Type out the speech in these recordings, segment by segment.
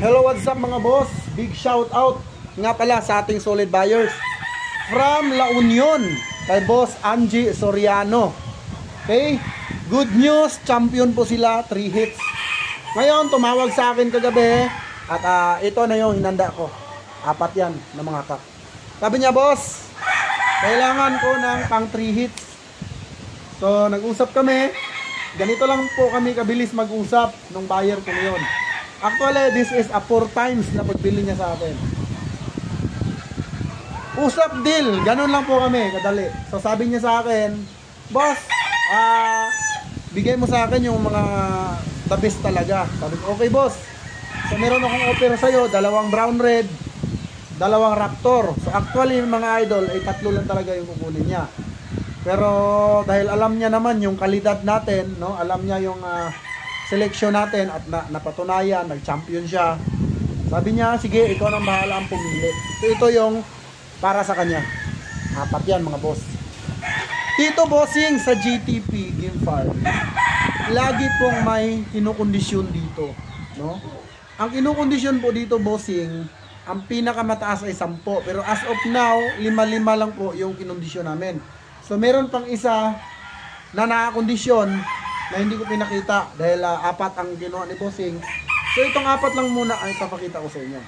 Hello, what's up mga boss? Big shout out nga pala sa ating solid buyers from La Union kay Boss Angie Soriano. Okay? Good news, champion po sila, 3 hits. Ngayon, tumawag sa akin kagabi at ito na yung hinanda ko. 4 yan na mga kak. Sabi niya, boss, kailangan ko ng pang 3 hits. So, nag-usap kami. Ganito lang po kami kabilis mag-usap nung buyer ko ngayon. Actually, this is a 4 times na pagbili niya sa akin. Usap deal, ganun lang po kami, kadali. So sabi niya sa akin, boss, bigay mo sa akin yung mga the best talaga. Sabi ko, okay boss. So meron akong offer sa'yo, 2 brown red, 2 raptor. So actually mga idol, ay 3 lang talaga yung kukunin niya. Pero dahil alam niya naman yung kalidad natin, no? Alam niya yung selection natin at napatunayan, nag-champion siya. Sabi niya, sige, ikaw nang bahala ang pumili. So ito yung para sa kanya. 4 yan mga boss. Dito bossing sa GTP Game Farm, lagi pong may kinukondisyon dito, no? Ang kinukondisyon po dito bossing, ang pinakamataas ay 10, pero as of now 5 lang po yung kinondisyon namin. So meron pang isa na nakakondisyon na hindi ko pinakita dahil 4 ang ginawa ni bossing. So itong 4 lang muna ay papakita ko sa inyo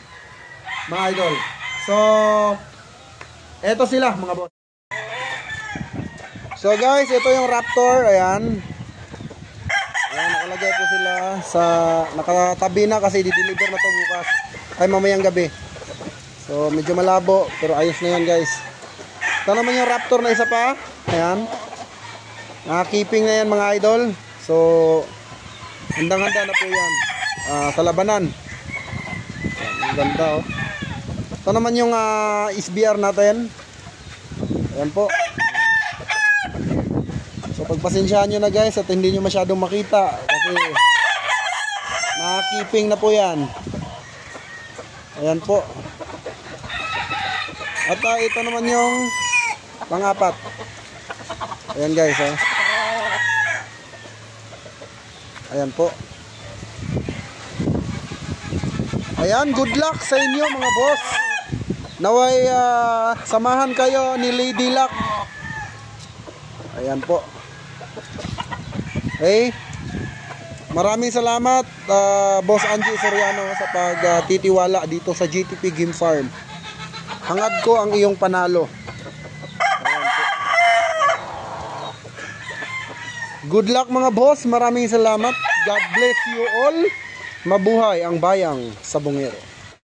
mga idol. So eto sila mga boss. So guys, ito yung Raptor. Ayan, nakalagay po sila sa nakatabi na kasi di-deliver na to bukas ay mamayang gabi. So medyo malabo pero ayos na yan guys. Ito naman yung Raptor na isa pa. Ayan, naka-keeping na yan mga idol. So handang-handa na po yan sa labanan. Ang ganda oh. Ito naman yung SBR natin. Ayan po. So pagpasensyahan nyo na guys at hindi nyo masyadong makita kasi naka-keeping na po yan. Ayan po. At ito naman yung pang-4. Ayan guys oh. Ayan po. Ayan, good luck sa inyo mga boss. Naway samahan kayo ni Lady Luck. Ayan po. Okay. Maraming salamat Boss Angie Soriano sa pagtitiwala dito sa GTP Game Farm. Hangad ko ang iyong panalo. Ayan po. Good luck mga boss. Maraming salamat. God bless you all. Mabuhay ang bayang Sabongero.